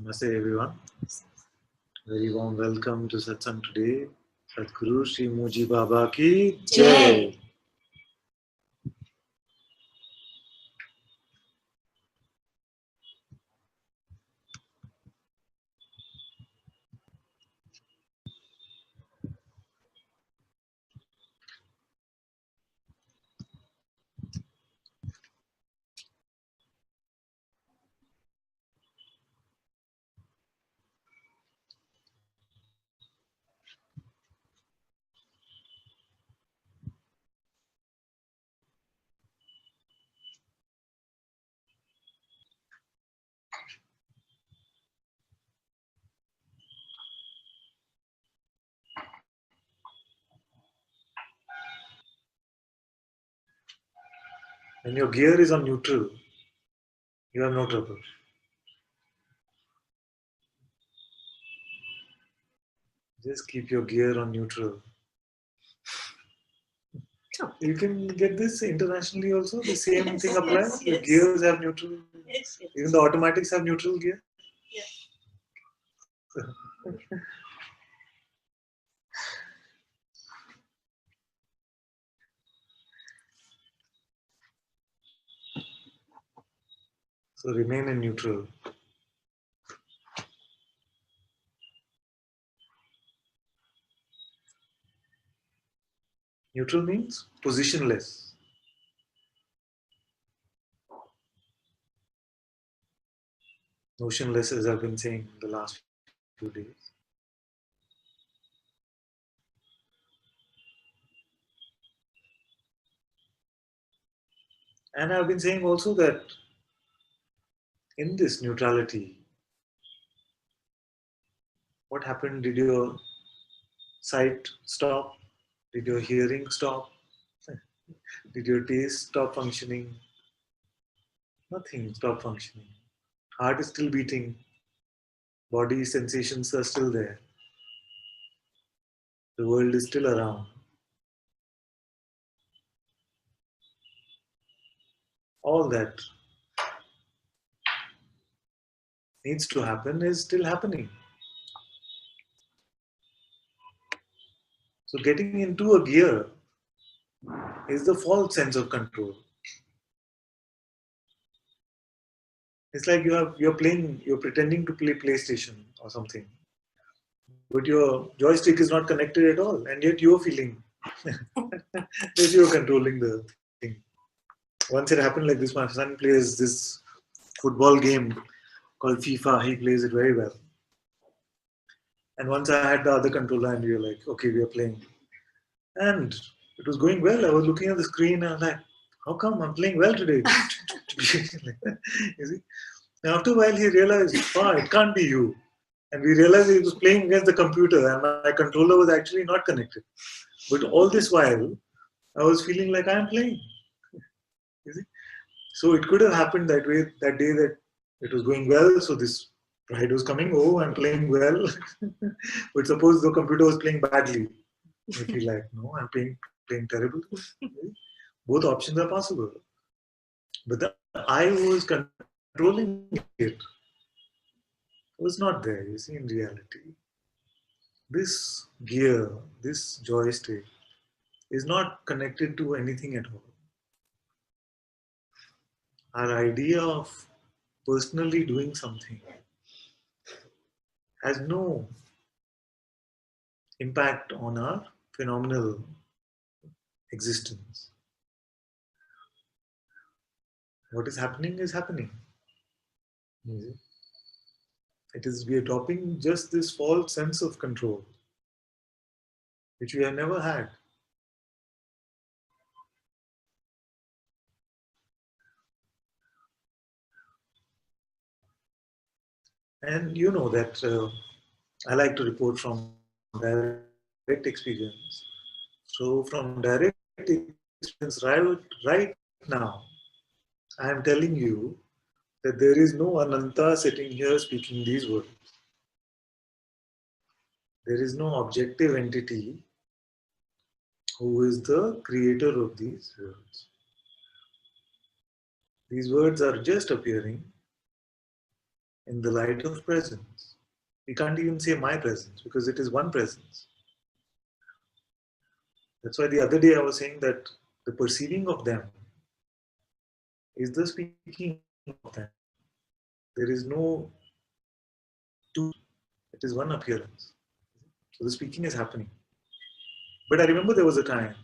Namaste everyone. Very warm welcome to Satsang today. Sadhguru Shri Muji Baba ki Jai. When your gear is on neutral, you have no trouble. Just keep your gear on neutral. You can get this internationally also. The same thing applies. The gears have neutral. Even the automatics have neutral gear. So remain in neutral. Neutral means positionless. Motionless, as I've been saying the last few days. And I've been saying also that in this neutrality, what happened? Did your sight stop? Did your hearing stop? Did your taste stop functioning? Nothing stopped functioning. Heart is still beating. Body sensations are still there. The world is still around. All that needs to happen is still happening. So getting into a gear is the false sense of control. It's like you're pretending to play PlayStation or something, but your joystick is not connected at all, and yet you're feeling that you're controlling the thing. Once it happened like this, my son plays this football game called FIFA. He plays it very well. And once I had the other controller, and we were like, okay, we are playing. And it was going well. I was looking at the screen and I was like, how come I'm playing well today? You see? And after a while, he realized, it can't be you. And we realized he was playing against the computer and my controller was actually not connected. But all this while, I was feeling like I'm playing. You see? So it could have happened that way, that day that it was going well. So this pride was coming, oh, I'm playing well. But suppose the computer was playing badly. I feel like, no, I'm playing terrible. Both options are possible. But the I was controlling it was not there, you see, in reality. This gear, this joystick is not connected to anything at all. Our idea of personally doing something has no impact on our phenomenal existence. What is happening is happening. It is, we are adopting just this false sense of control, which we have never had. And you know that I like to report from direct experience. So from direct experience right now, I am telling you that there is no Ananta sitting here speaking these words. There is no objective entity who is the creator of these words. These words are just appearing in the light of presence. We can't even say my presence because it is one presence. That's why the other day I was saying that the perceiving of them is the speaking of them. There is no two, it is one appearance. So the speaking is happening. But I remember there was a time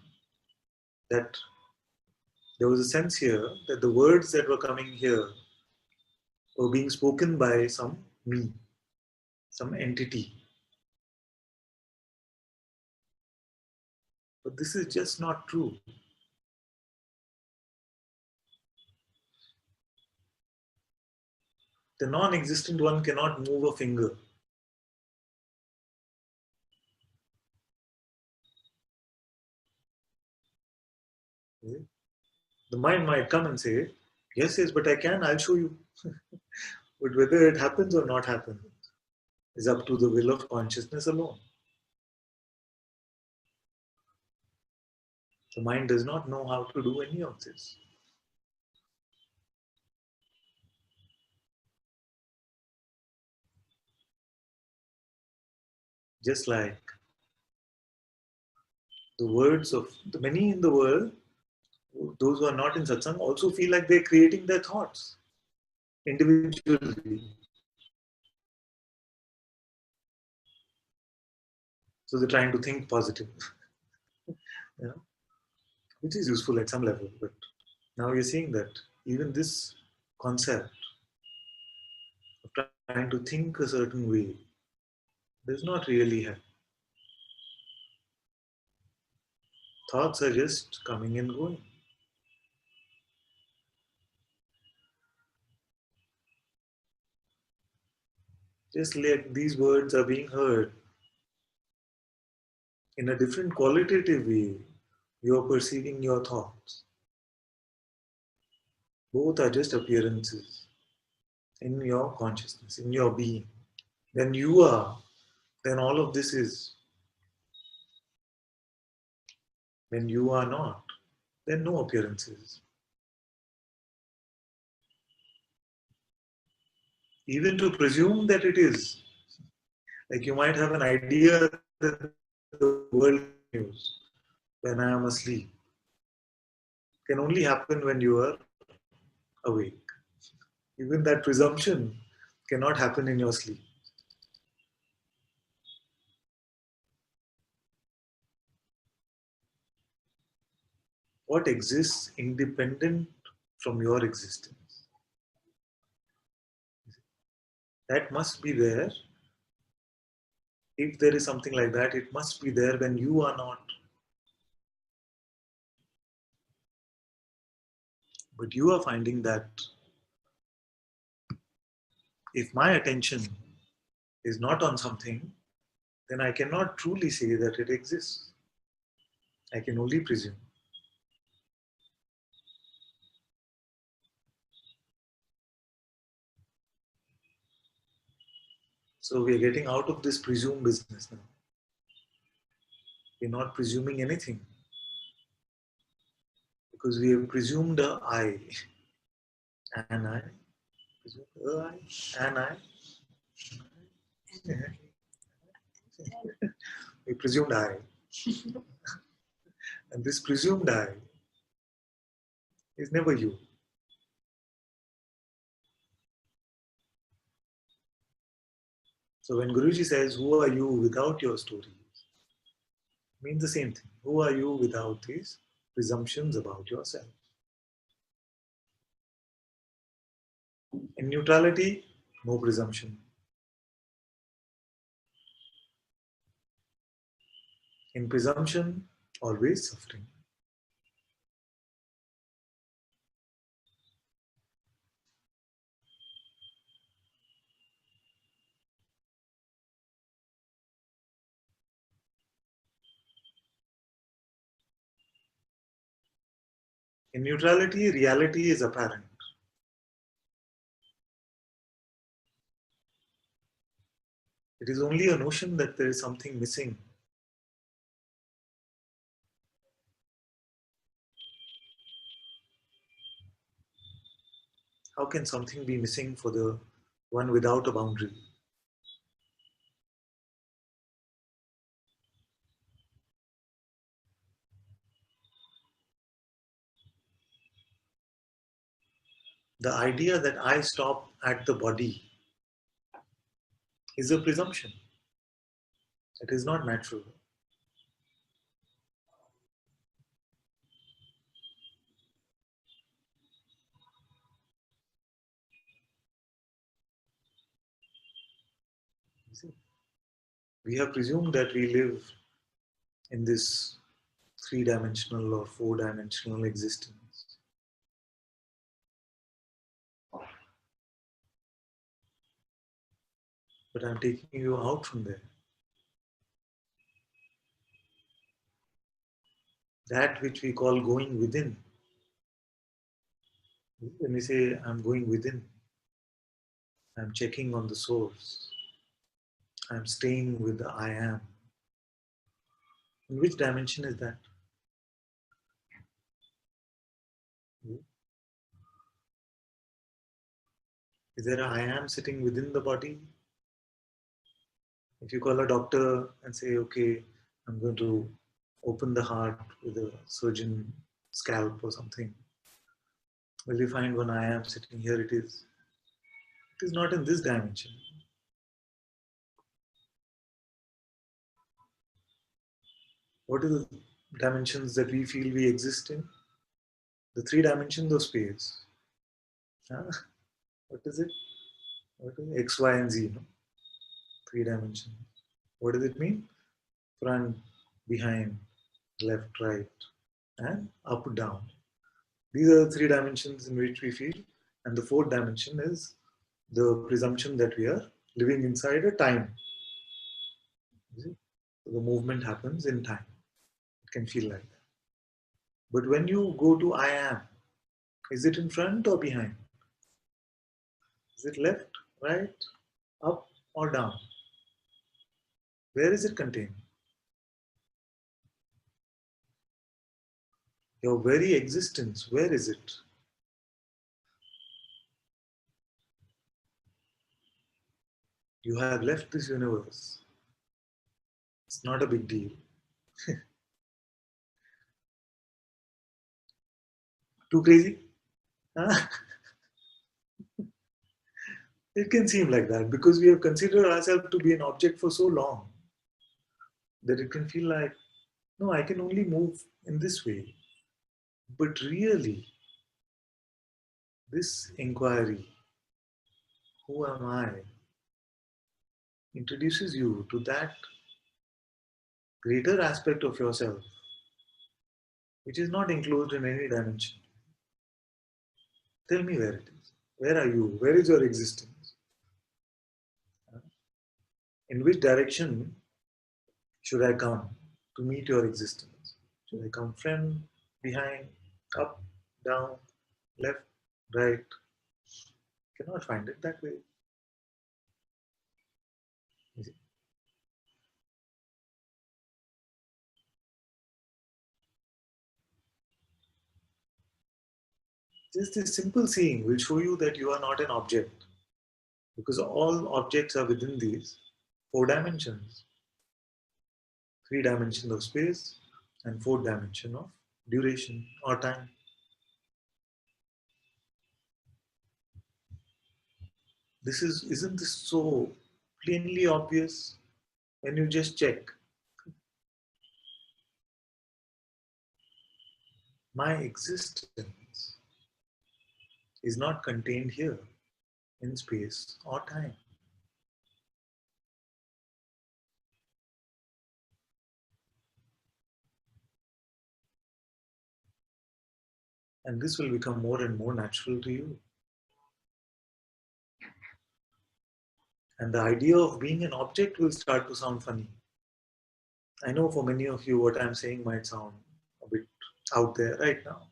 that there was a sense here that the words that were coming here were being spoken by some me, some entity. But this is just not true. The non-existent one cannot move a finger. The mind might come and say, yes, yes, but I can, I'll show you. But whether it happens or not happens is up to the will of consciousness alone. The mind does not know how to do any of this. Just like the words of the many in the world, those who are not in satsang also feel like they're creating their thoughts individually. So they're trying to think positive, you know, which is useful at some level. But now you're seeing that even this concept of trying to think a certain way does not really help. Thoughts are just coming and going. Just like these words are being heard in a different qualitative way, you are perceiving your thoughts. Both are just appearances in your consciousness, in your being. When you are, then all of this is. When you are not, then no appearances. Even to presume that it is, like you might have an idea that the world continues when I am asleep, can only happen when you are awake. Even that presumption cannot happen in your sleep. What exists independent from your existence? That must be there. If there is something like that, it must be there when you are not. But you are finding that if my attention is not on something, then I cannot truly say that it exists. I can only presume. So we are getting out of this presume business now. We're not presuming anything because we have presumed a I, an I, presumed a I, an I. We presumed I, and this presumed I is never you. So when Guruji says, "Who are you without your stories?" means the same thing. Who are you without these presumptions about yourself? In neutrality, no presumption. In presumption, always suffering. In neutrality, reality is apparent. It is only a notion that there is something missing. How can something be missing for the one without a boundary. The idea that I stop at the body is a presumption. It is not natural. You see? We have presumed that we live in this three-dimensional or four-dimensional existence. But I'm taking you out from there. That which we call going within. When we say I'm going within, I'm checking on the source. I'm staying with the I am. In which dimension is that? Is there a I am sitting within the body? If you call a doctor and say, okay, I'm going to open the heart with a surgeon scalp or something, will you find one I am sitting here? It is. It is not in this dimension. What are the dimensions that we feel we exist in? The three dimensions of space. Huh? What is it? What is it? X, Y, and Z, no? Three dimensions. What does it mean? Front, behind, left, right, and up, down. These are the three dimensions in which we feel. And the fourth dimension is the presumption that we are living inside a time. So the movement happens in time. It can feel like that. But when you go to I am, is it in front or behind? Is it left, right, up or down? Where is it contained? Your very existence, where is it? You have left this universe. It's not a big deal. Too crazy? Huh? It can seem like that because we have considered ourselves to be an object for so long that it can feel like, no, I can only move in this way. But really, this inquiry, who am I, introduces you to that greater aspect of yourself, which is not enclosed in any dimension. Tell me where it is. Where are you? Where is your existence? In which direction should I come to meet your existence? Should I come from, behind, up, down, left, right? Cannot find it that way. Just this simple seeing will show you that you are not an object because all objects are within these four dimensions. Three dimensions of space and four dimension of duration or time. Isn't this so plainly obvious when you just check? My existence is not contained here in space or time. And this will become more and more natural to you. And the idea of being an object will start to sound funny. I know for many of you what I'm saying might sound a bit out there right now.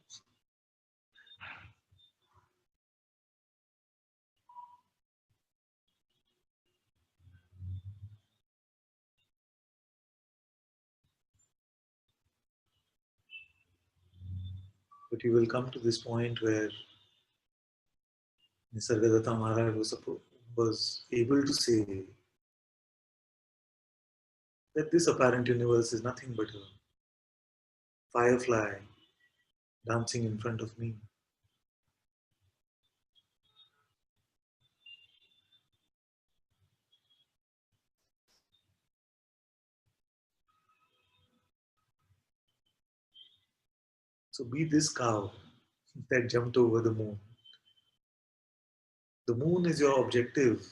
But you will come to this point where Nisargadatta Maharaj was was able to say that this apparent universe is nothing but a firefly dancing in front of me. So be this cow that jumped over the moon. The moon is your objective,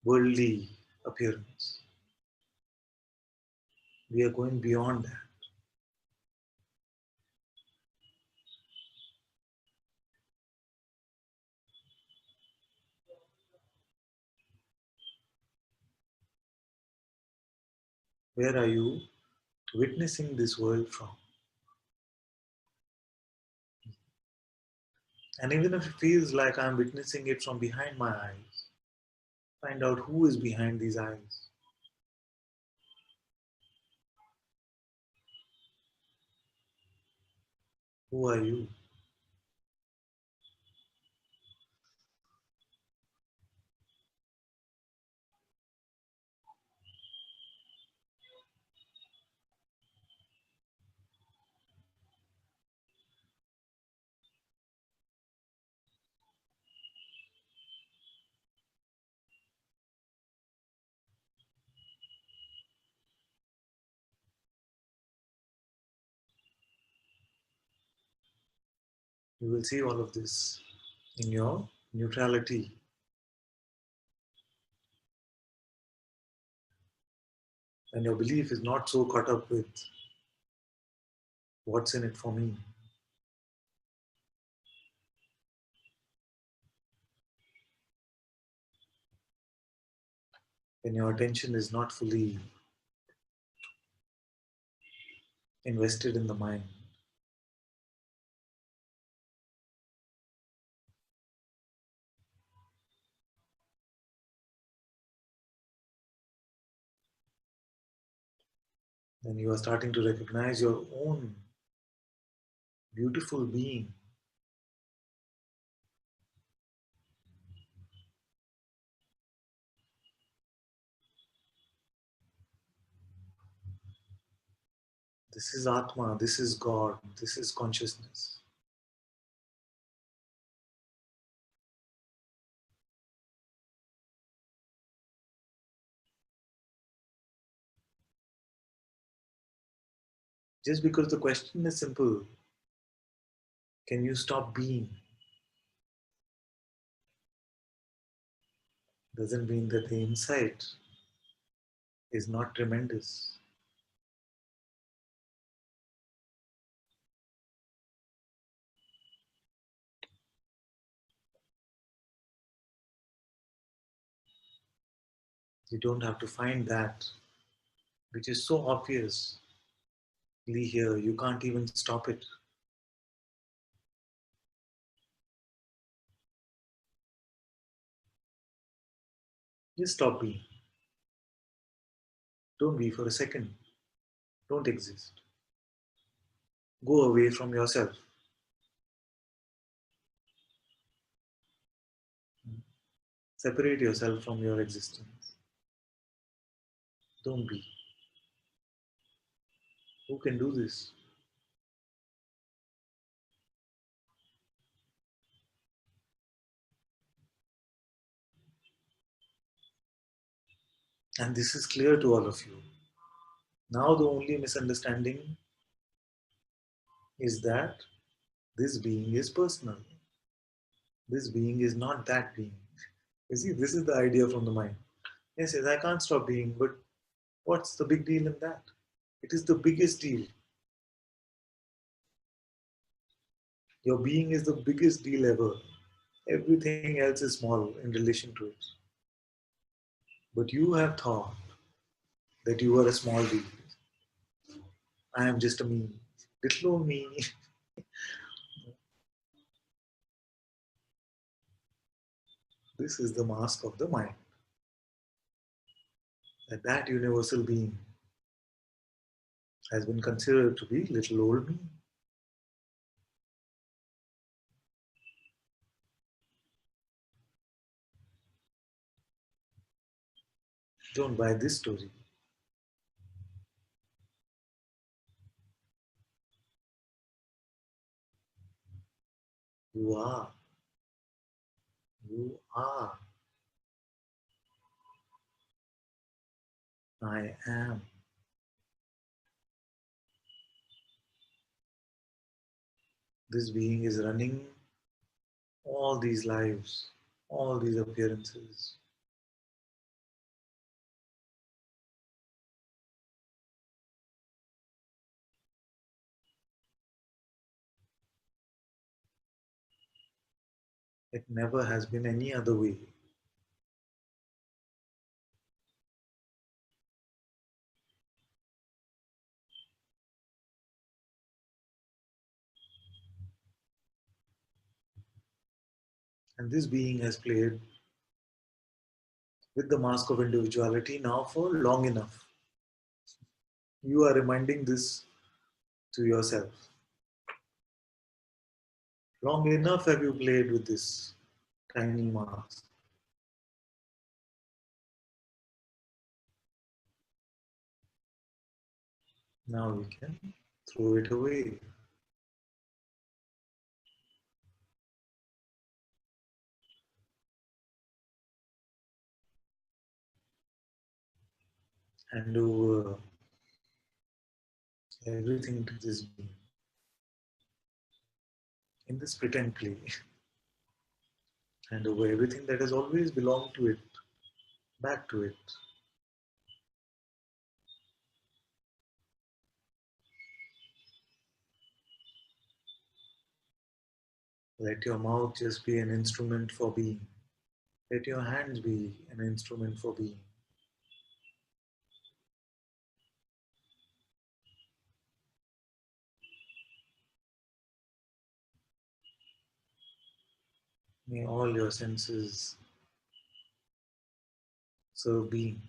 worldly appearance. We are going beyond that. Where are you witnessing this world from? And even if it feels like I'm witnessing it from behind my eyes, find out who is behind these eyes. Who are you? You will see all of this in your neutrality, and your belief is not so caught up with what's in it for me. When your attention is not fully invested in the mind, then you are starting to recognize your own beautiful being. This is Atma, this is God, this is consciousness. Just because the question is simple, can you stop being, doesn't mean that the insight is not tremendous. You don't have to find that which is so obviously here, you can't even stop it. Just stop being. Don't be for a second. Don't exist. Go away from yourself. Separate yourself from your existence. Don't be. Who can do this? And this is clear to all of you. Now the only misunderstanding is that this being is personal. This being is not that being. You see, this is the idea from the mind. Yes, yes, I can't stop being, but what's the big deal in that? It is the biggest deal. Your being is the biggest deal ever. Everything else is small in relation to it. But you have thought that you are a small deal. I am just a me. Little old me. This is the mask of the mind. That universal being has been considered to be little old me. Don't buy this story. You are. You are. I am. This being is running all these lives, all these appearances. It never has been any other way. And this being has played with the mask of individuality now for long enough. You are reminding this to yourself. Long enough have you played with this tiny mask. Now we can throw it away. Hand over everything to this being in this pretend play. Hand over everything that has always belonged to it, back to it. Let your mouth just be an instrument for being. Let your hands be an instrument for being. May all your senses serve being.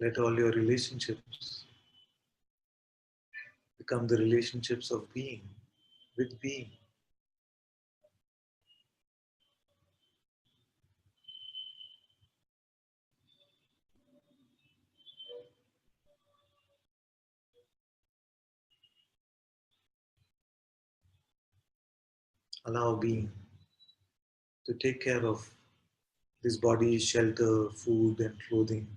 Let all your relationships become the relationships of being with being. Allow being to take care of this body, shelter, food, and clothing.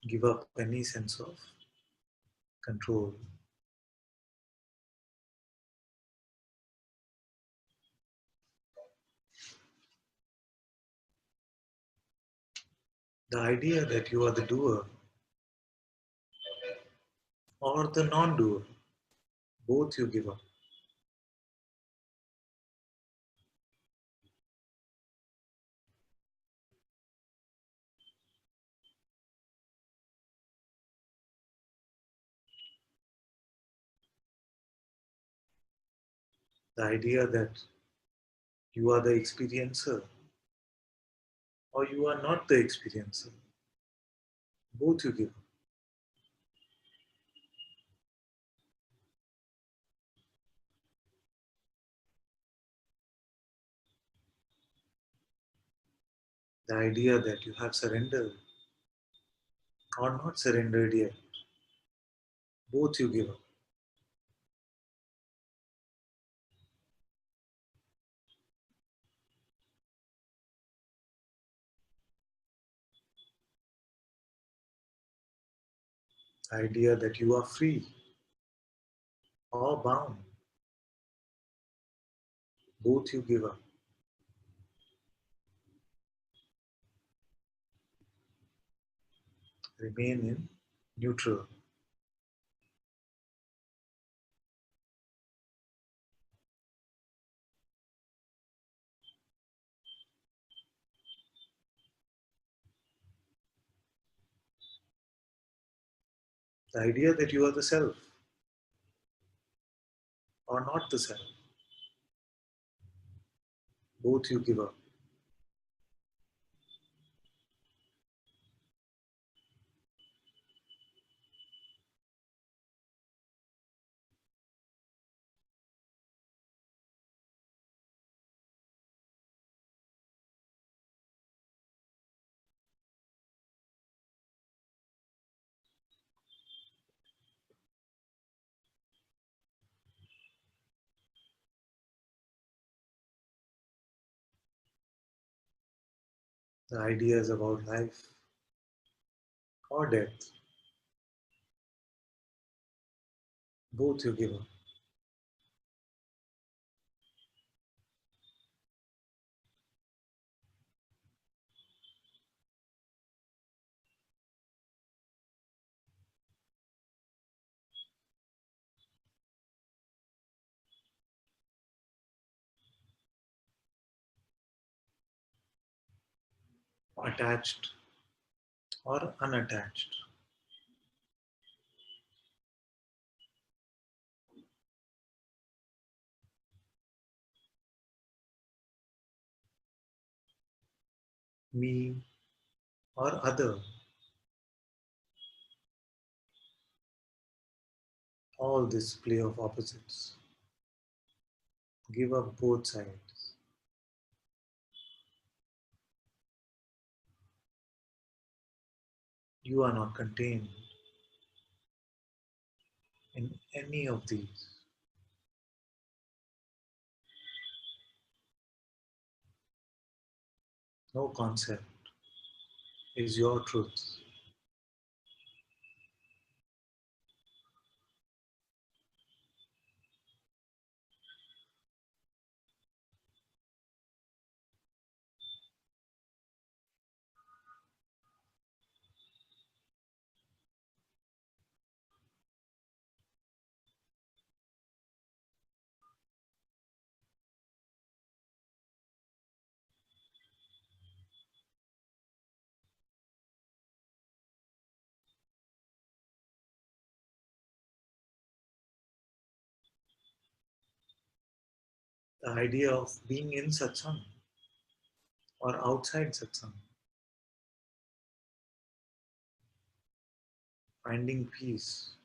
Give up any sense of control. The idea that you are the doer or the non-doer, both you give up. The idea that you are the experiencer or you are not the experiencer, both you give up. The idea that you have surrendered or not surrendered yet. Both you give up. The idea that you are free or bound. Both you give up. Remain in neutral. The idea that you are the self or not the self. Both you give up. The ideas about life or death. Both you give up. Attached or unattached. Me or other. All this play of opposites. Give up both sides. You are not contained in any of these. No concept is your truth. The idea of being in satsang or outside satsang, finding peace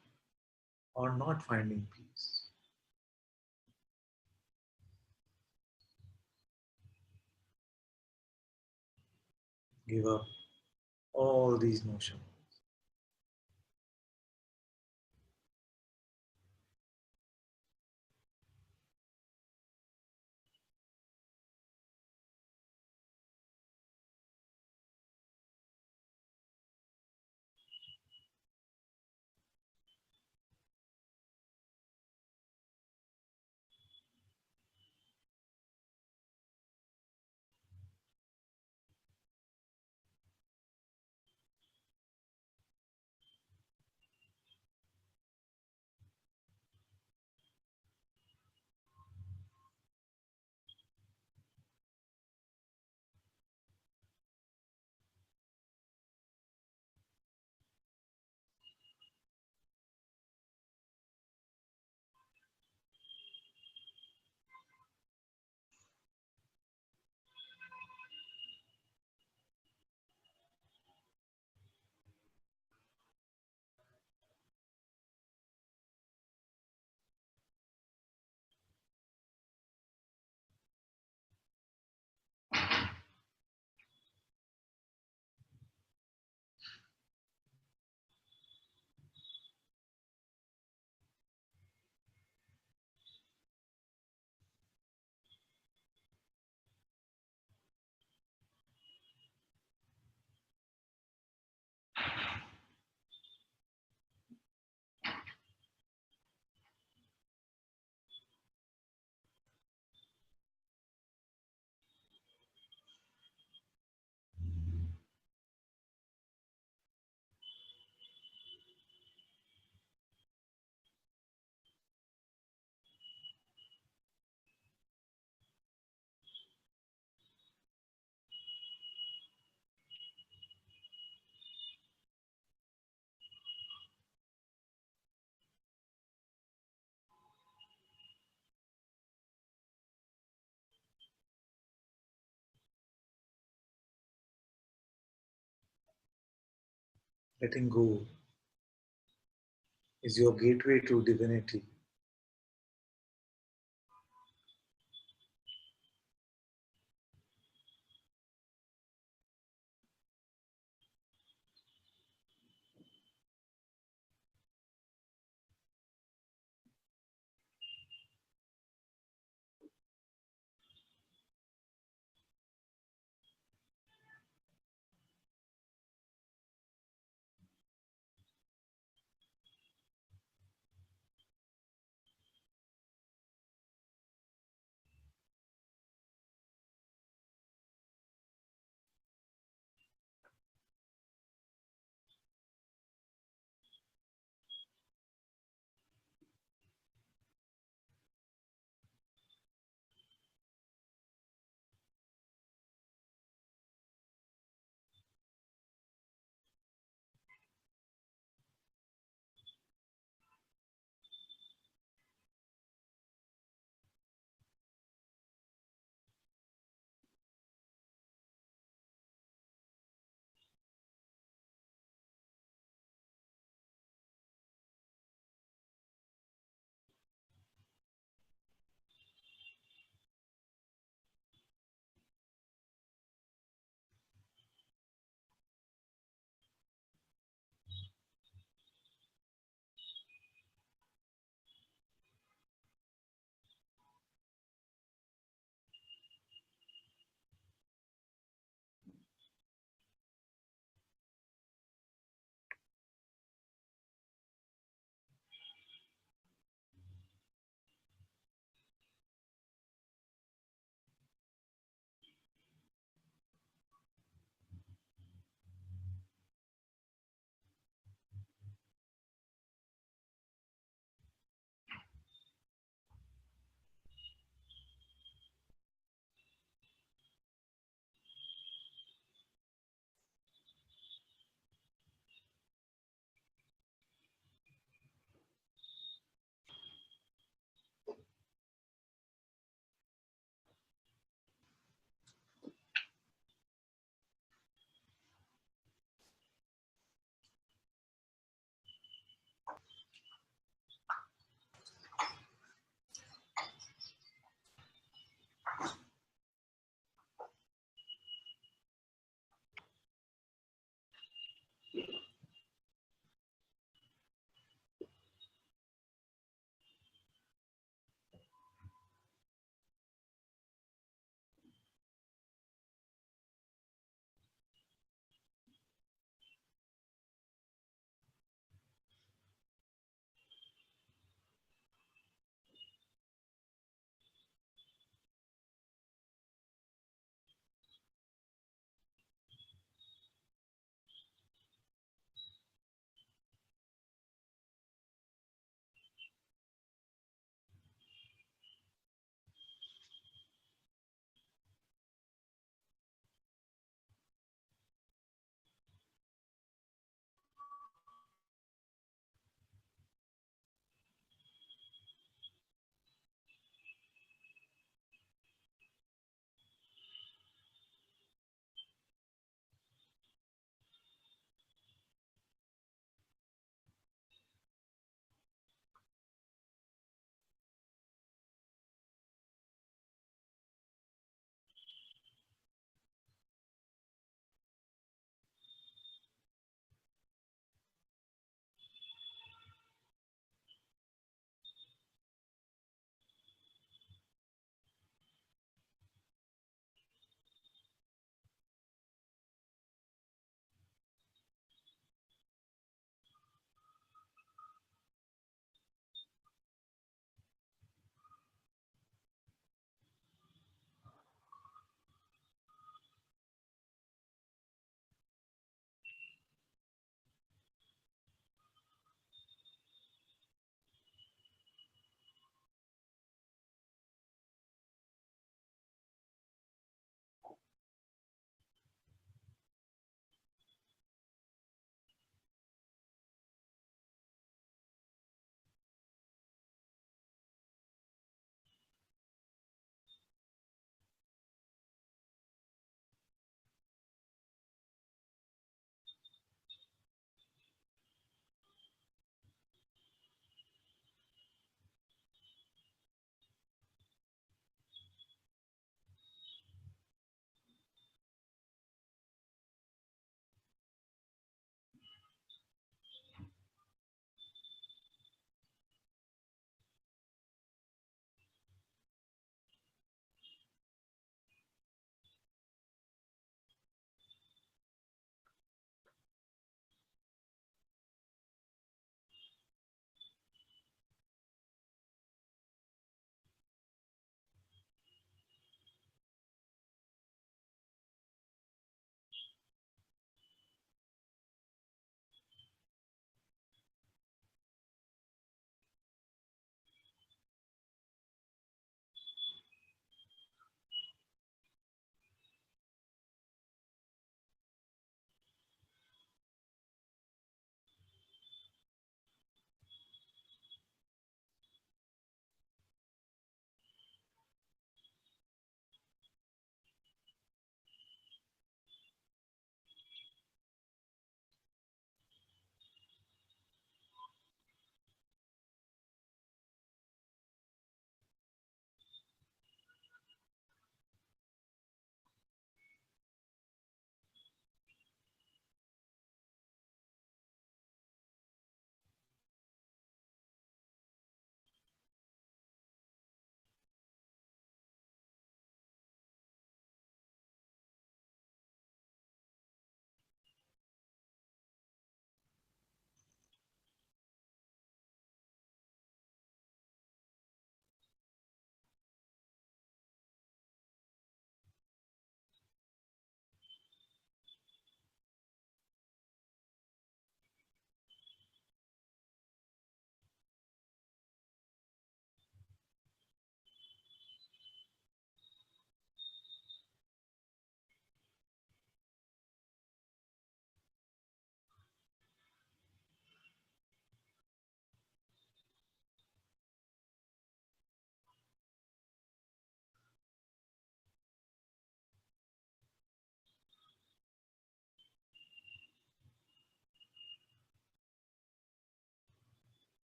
or not finding peace. Give up all these notions. letting go is your gateway to divinity.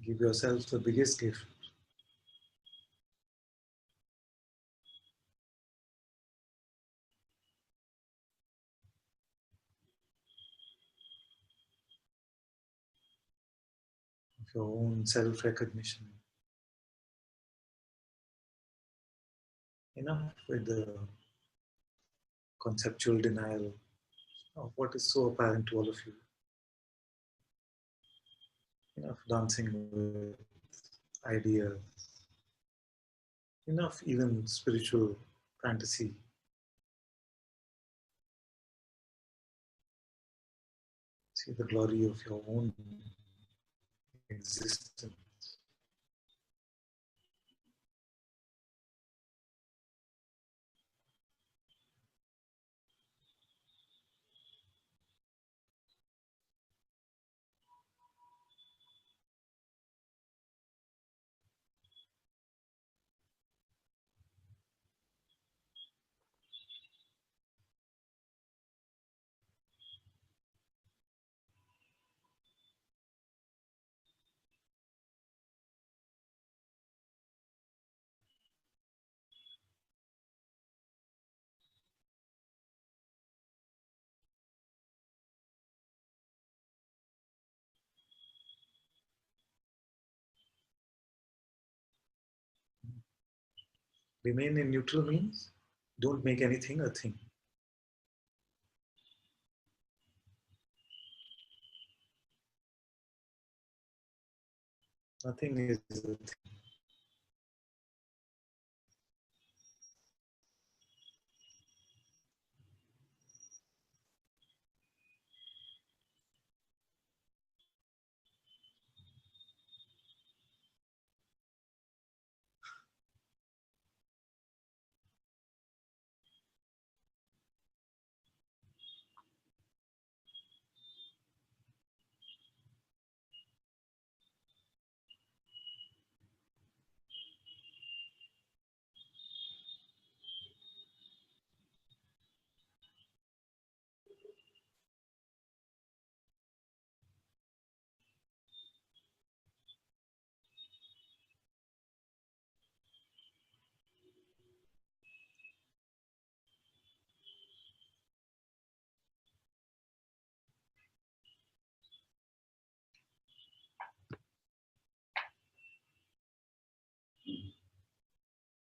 Give yourself the biggest gift. Of your own self-recognition. Enough with the conceptual denial of what is so apparent to all of you. Enough dancing with ideas. Enough even spiritual fantasy. See the glory of your own existence. Remain in neutral means don't make anything a thing. Nothing is a thing.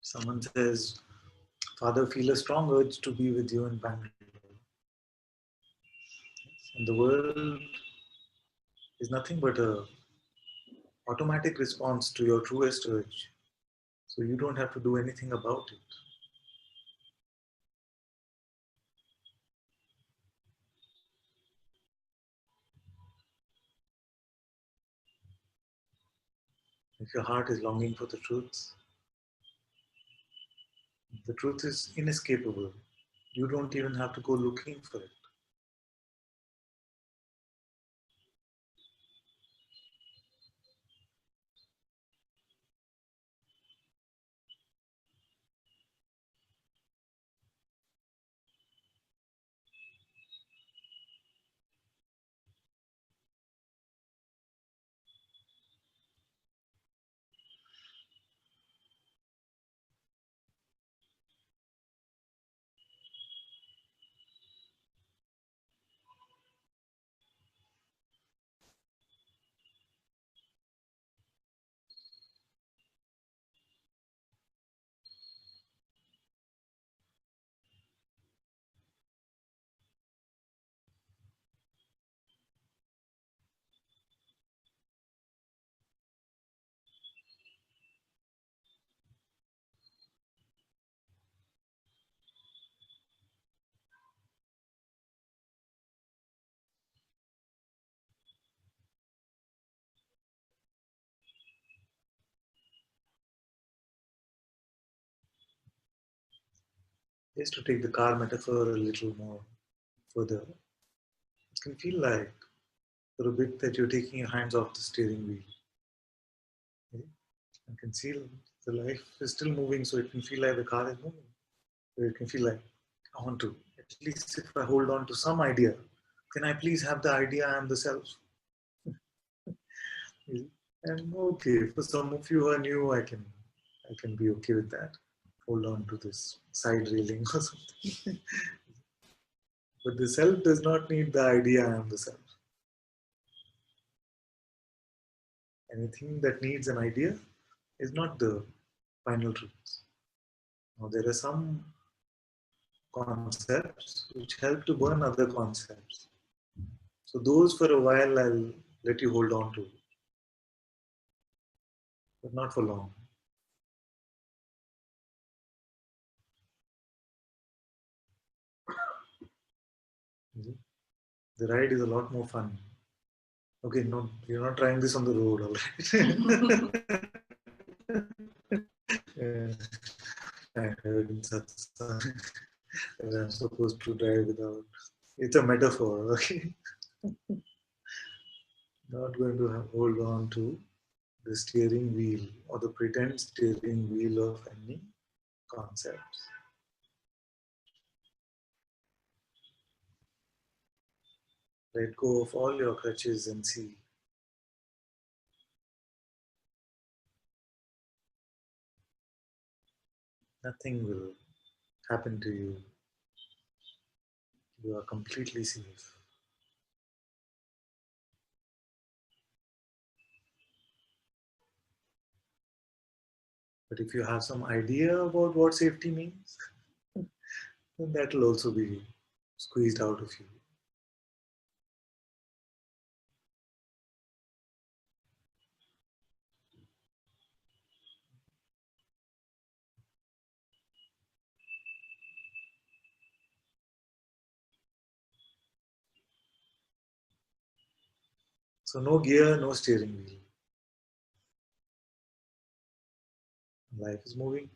Someone says, Father, feel a strong urge to be with you in Bangalore. And the world is nothing but a automatic response to your truest urge. So you don't have to do anything about it. If your heart is longing for the truth is inescapable. You don't even have to go looking for it. Just to take the car metaphor a little more further, it can feel like for a bit that you're taking your hands off the steering wheel. Okay? And can feel the life is still moving, so it can feel like the car is moving. So it can feel like, I want to, at least if I hold on to some idea, can I please have the idea I am the self? And okay, for some of you who are new, I can be okay with that. Hold on to this side railing or something. But the self does not need the idea I am the self. Anything that needs an idea is not the final truth. Now, there are some concepts which help to burn other concepts. So those for a while I'll let you hold on to, but not for long. The ride is a lot more fun. Okay, no, you're not trying this on the road, all right? Yeah, I heard in Satsang that I'm supposed to drive without. It's a metaphor, okay? Not going to hold on to the steering wheel or the pretend steering wheel of any concepts. Let go of all your crutches and see. Nothing will happen to you. You are completely safe. But if you have some idea about what safety means, then that will also be squeezed out of you. So no gear, no steering wheel. Life is moving.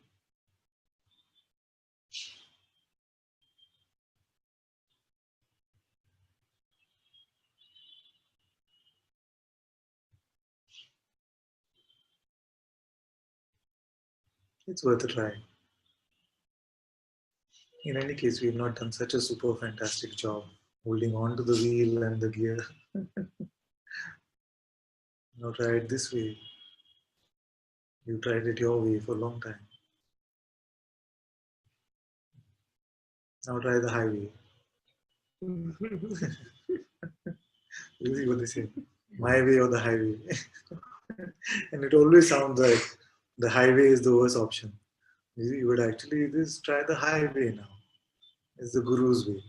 It's worth a try. In any case, we have not done such a super fantastic job holding on to the wheel and the gear. Now try it this way. You tried it your way for a long time. Now try the highway. You see what they say. My way or the highway. And it always sounds like the highway is the worst option. You would actually just try the highway now. It's the guru's way.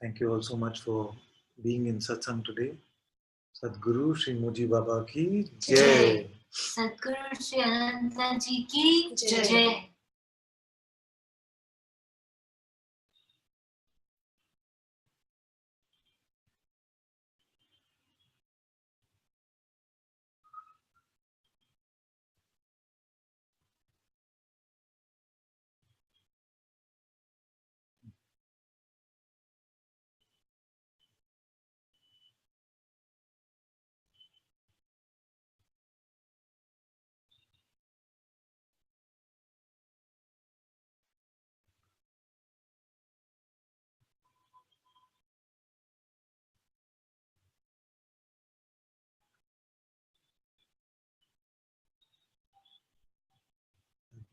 Thank you all so much for being in Satsang today. Sadhguru Sri Muji Baba ki Jai. Sadhguru Shri Ananta Ji ki Jai.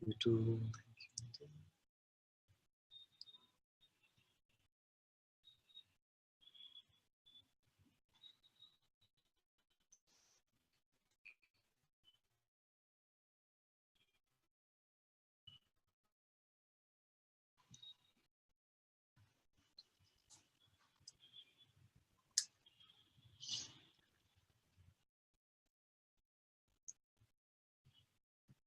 You too.